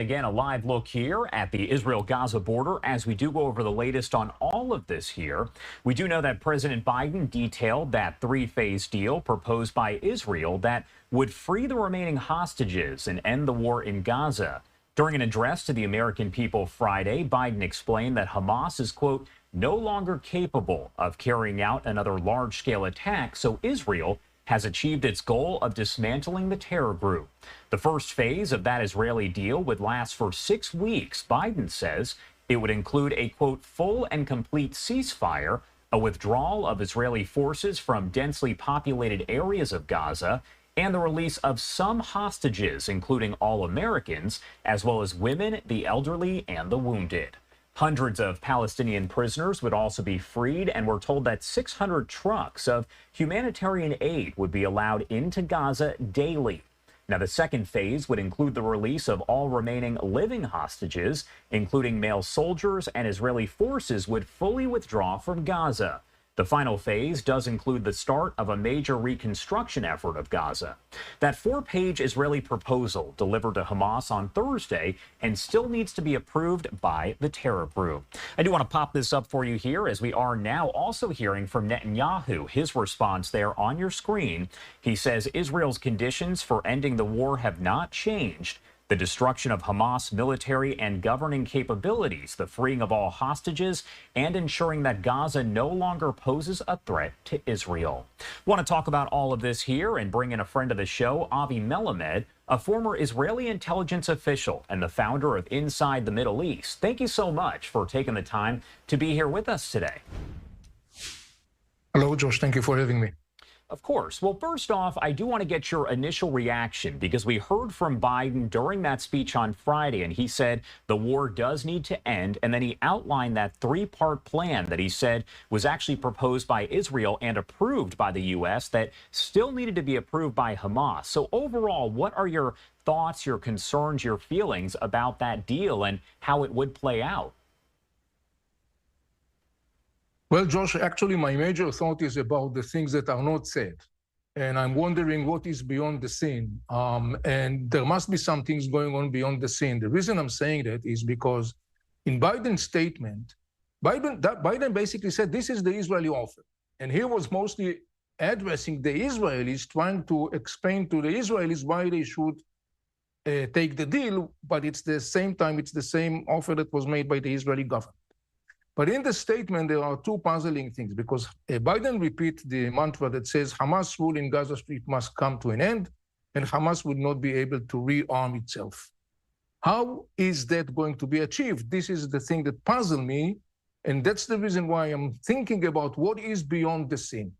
Again, a live look here at the Israel-Gaza border as we do go over the latest on all of this here. We do know that President Biden detailed that three-phase deal proposed by Israel that would free the remaining hostages and end the war in Gaza. During an address to the American people Friday, Biden explained that Hamas is, quote, no longer capable of carrying out another large-scale attack, so Israel has achieved its goal of dismantling the terror group. The first phase of that Israeli deal would last for 6 weeks. Biden says it would include a, quote, full and complete ceasefire, a withdrawal of Israeli forces from densely populated areas of Gaza, and the release of some hostages, including all Americans, as well as women, the elderly, and the wounded. Hundreds of Palestinian prisoners would also be freed, and we're told that 600 trucks of humanitarian aid would be allowed into Gaza daily. Now, the second phase would include the release of all remaining living hostages, including male soldiers, and Israeli forces would fully withdraw from Gaza. The final phase does include the start of a major reconstruction effort of Gaza. That 4-page Israeli proposal delivered to Hamas on Thursday and still needs to be approved by the terror group. I do want to pop this up for you here as we are now also hearing from Netanyahu. His response there on your screen. He says Israel's conditions for ending the war have not changed. The destruction of Hamas military and governing capabilities, the freeing of all hostages, and ensuring that Gaza no longer poses a threat to Israel. Want to talk about all of this here and bring in a friend of the show, Avi Melamed, a former Israeli intelligence official and the founder of Inside the Middle East. Thank you so much for taking the time to be here with us today. Hello, Josh. Thank you for having me. Of course. Well, first off, I do want to get your initial reaction because we heard from Biden during that speech on Friday, and he said the war does need to end. And then he outlined that 3-part plan that he said was actually proposed by Israel and approved by the U.S. that still needed to be approved by Hamas. So overall, what are your thoughts, your concerns, your feelings about that deal and how it would play out? Well, Josh, actually, my major thought is about the things that are not said. And I'm wondering what is beyond the scene. And there must be some things going on beyond the scene. The reason I'm saying that is because in Biden's statement, Biden basically said this is the Israeli offer. And he was mostly addressing the Israelis, trying to explain to the Israelis why they should take the deal. But it's the same time, it's the same offer that was made by the Israeli government. But in the statement, there are two puzzling things, because Biden repeats the mantra that says Hamas rule in Gaza Strip must come to an end, and Hamas would not be able to rearm itself. How is that going to be achieved? This is the thing that puzzles me, and that's the reason why I'm thinking about what is beyond the scene.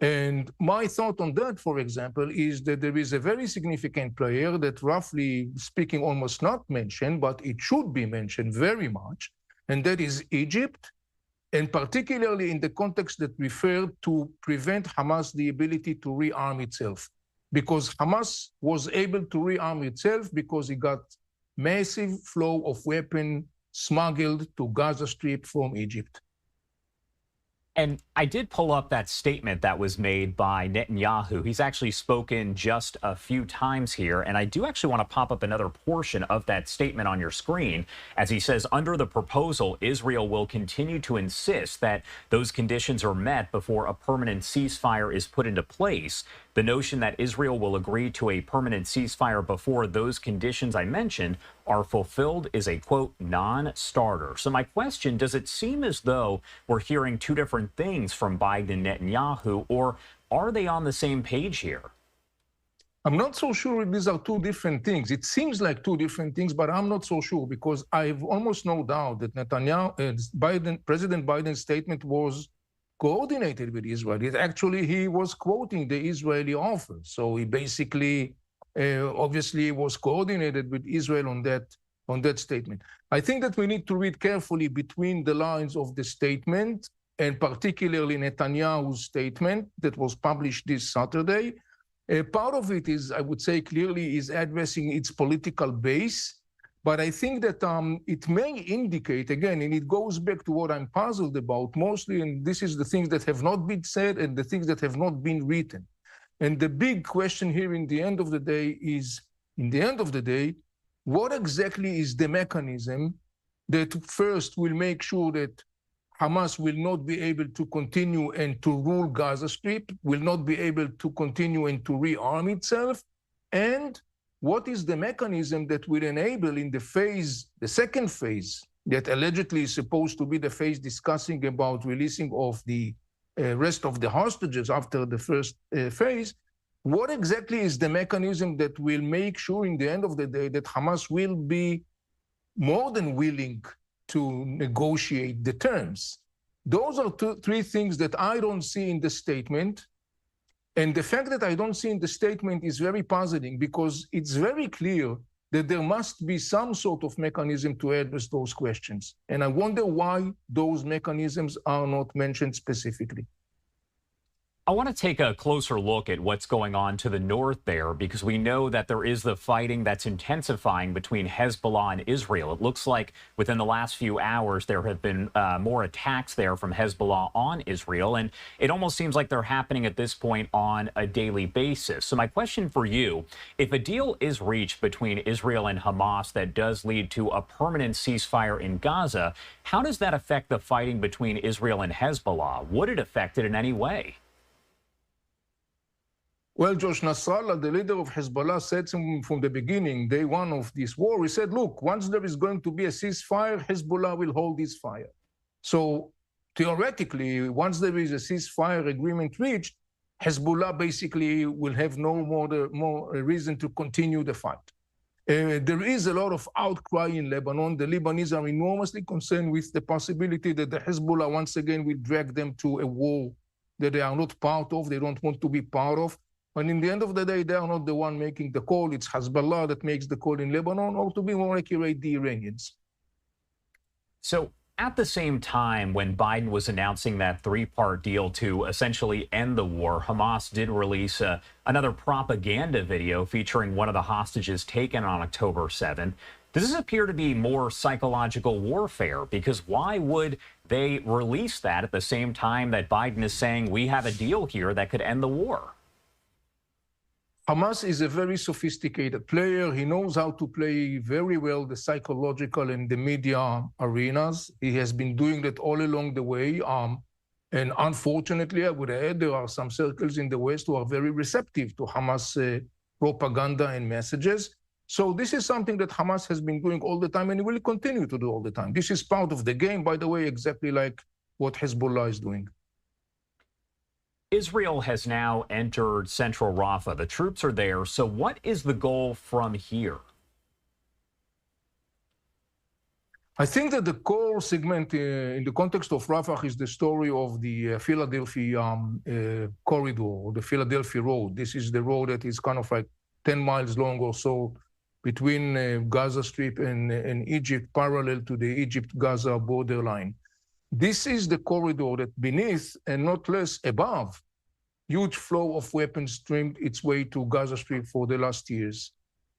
And my thought on that, for example, is that there is a very significant player that, roughly speaking, almost not mentioned, but it should be mentioned very much, and that is Egypt, and particularly in the context that referred to prevent Hamas the ability to rearm itself. Because Hamas was able to rearm itself because it got massive flow of weapons smuggled to Gaza Strip from Egypt. And I did pull up that statement that was made by Netanyahu. He's actually spoken just a few times here, and I do actually want to pop up another portion of that statement on your screen as he says, under the proposal, Israel will continue to insist that those conditions are met before a permanent ceasefire is put into place. The notion that Israel will agree to a permanent ceasefire before those conditions I mentioned are fulfilled is a, quote, non-starter. So my question, does it seem as though we're hearing two different things from Biden and Netanyahu, or are they on the same page here? I'm not so sure these are two different things. It seems like two different things, but I'm not so sure, because I have almost no doubt that President Biden's statement was coordinated with Israel. He was quoting the Israeli offer. So he basically, obviously, was coordinated with Israel on that statement. I think that we need to read carefully between the lines of the statement, and particularly Netanyahu's statement that was published this Saturday. Part of it is, I would say clearly, is addressing its political base. But I think that it may indicate, again, and it goes back to what I'm puzzled about mostly, and this is the things that have not been said and the things that have not been written. And the big question here in the end of the day is, what exactly is the mechanism that first will make sure that Hamas will not be able to continue and to rule Gaza Strip, will not be able to continue and to rearm itself, and what is the mechanism that will enable in the second phase, that allegedly is supposed to be the phase discussing about releasing of the rest of the hostages after the first phase, what exactly is the mechanism that will make sure in the end of the day that Hamas will be more than willing to negotiate the terms? Those are three things that I don't see in the statement. And the fact that I don't see in the statement is very puzzling, because it's very clear that there must be some sort of mechanism to address those questions. And I wonder why those mechanisms are not mentioned specifically. I want to take a closer look at what's going on to the north there, because we know that there is the fighting that's intensifying between Hezbollah and Israel. It looks like within the last few hours there have been more attacks there from Hezbollah on Israel, and it almost seems like they're happening at this point on a daily basis. So my question for you, if a deal is reached between Israel and Hamas that does lead to a permanent ceasefire in Gaza, how does that affect the fighting between Israel and Hezbollah? Would it affect it in any way? Well, Josh, Nasrallah, the leader of Hezbollah, said from the beginning, day one of this war, he said, look, once there is going to be a ceasefire, Hezbollah will hold this fire. So theoretically, once there is a ceasefire agreement reached, Hezbollah basically will have no more reason to continue the fight. There is a lot of outcry in Lebanon. The Lebanese are enormously concerned with the possibility that the Hezbollah once again will drag them to a war that they are not part of, they don't want to be part of. And in the end of the day, they are not the one making the call. It's Hezbollah that makes the call in Lebanon, or to be more accurate, the Iranians. So at the same time, when Biden was announcing that three-part deal to essentially end the war, Hamas did release another propaganda video featuring one of the hostages taken on October 7th. Does this appear to be more psychological warfare? Because why would they release that at the same time that Biden is saying we have a deal here that could end the war? Hamas is a very sophisticated player. He knows how to play very well the psychological and the media arenas. He has been doing that all along the way. And unfortunately, I would add, there are some circles in the West who are very receptive to Hamas propaganda and messages. So this is something that Hamas has been doing all the time and will continue to do all the time. This is part of the game, by the way, exactly like what Hezbollah is doing. Israel has now entered central Rafah. The troops are there. So what is the goal from here? I think that the core segment in the context of Rafah is the story of the Philadelphia corridor, or the Philadelphia road. This is the road that is kind of like 10 miles long or so between Gaza Strip and Egypt, parallel to the Egypt-Gaza borderline. This is the corridor that beneath, and not less above, huge flow of weapons streamed its way to Gaza Strip for the last years.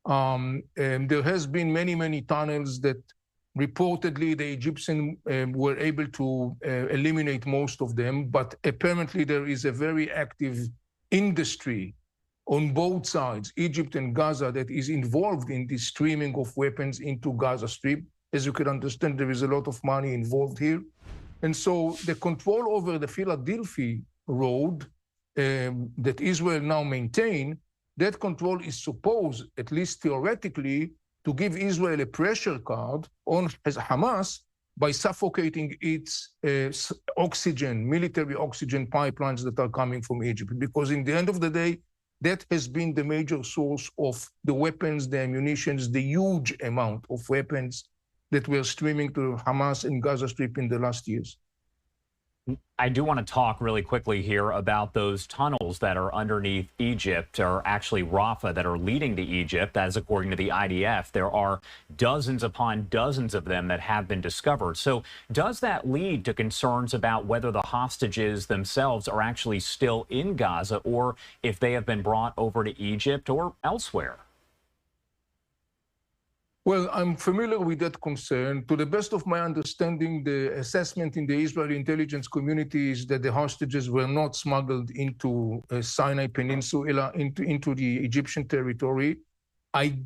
And there has been many, many tunnels that reportedly the Egyptians were able to eliminate most of them, but apparently there is a very active industry on both sides, Egypt and Gaza, that is involved in the streaming of weapons into Gaza Strip. As you can understand, there is a lot of money involved here. And so the control over the Philadelphia road that Israel now maintain, that control is supposed, at least theoretically, to give Israel a pressure card on Hamas by suffocating its oxygen, military oxygen pipelines that are coming from Egypt. Because in the end of the day, that has been the major source of the weapons, the ammunitions, the huge amount of weapons that were streaming to Hamas in Gaza Strip in the last years. I do want to talk really quickly here about those tunnels that are underneath Egypt, or actually Rafah, that are leading to Egypt, as according to the IDF, there are dozens upon dozens of them that have been discovered. So does that lead to concerns about whether the hostages themselves are actually still in Gaza, or if they have been brought over to Egypt or elsewhere? Well, I'm familiar with that concern. To the best of my understanding, the assessment in the Israeli intelligence community is that the hostages were not smuggled into Sinai Peninsula, into the Egyptian territory. I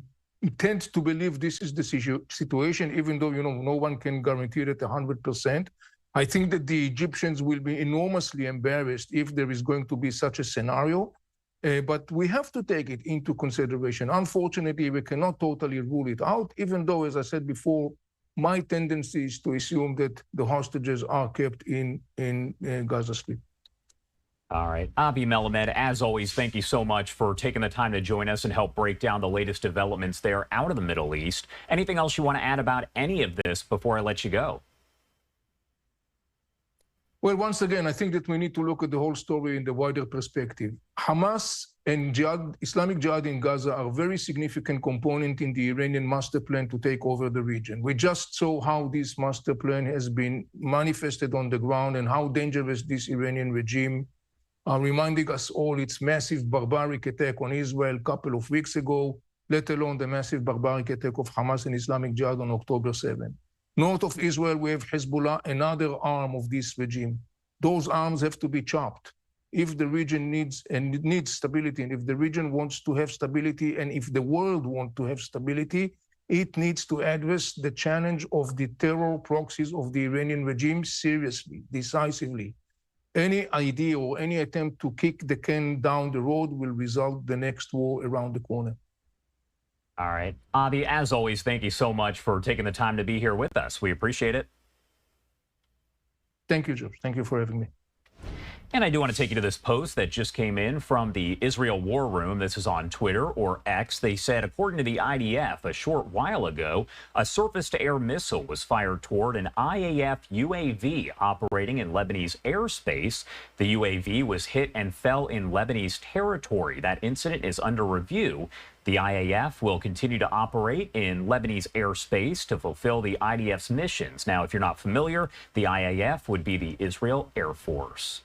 tend to believe this is the situation, even though, no one can guarantee it 100%. I think that the Egyptians will be enormously embarrassed if there is going to be such a scenario. But we have to take it into consideration. Unfortunately, we cannot totally rule it out, even though, as I said before, my tendency is to assume that the hostages are kept in Gaza Strip. All right. Avi Melamed, as always, thank you so much for taking the time to join us and help break down the latest developments there out of the Middle East. Anything else you want to add about any of this before I let you go? Well, once again, I think that we need to look at the whole story in the wider perspective. Hamas and Islamic Jihad in Gaza are a very significant component in the Iranian master plan to take over the region. We just saw how this master plan has been manifested on the ground and how dangerous this Iranian regime are, reminding us all its massive barbaric attack on Israel a couple of weeks ago, let alone the massive barbaric attack of Hamas and Islamic Jihad on October 7. North of Israel, we have Hezbollah, another arm of this regime. Those arms have to be chopped. If the region needs stability, and if the region wants to have stability, and if the world wants to have stability, it needs to address the challenge of the terror proxies of the Iranian regime seriously, decisively. Any idea or any attempt to kick the can down the road will result in the next war around the corner. All right. Avi, as always, thank you so much for taking the time to be here with us. We appreciate it. Thank you, George. Thank you for having me. And I do want to take you to this post that just came in from the Israel War Room. This is on Twitter or X. They said, according to the IDF, a short while ago, a surface-to-air missile was fired toward an IAF UAV operating in Lebanese airspace. The UAV was hit and fell in Lebanese territory. That incident is under review. The IAF will continue to operate in Lebanese airspace to fulfill the IDF's missions. Now, if you're not familiar, the IAF would be the Israel Air Force.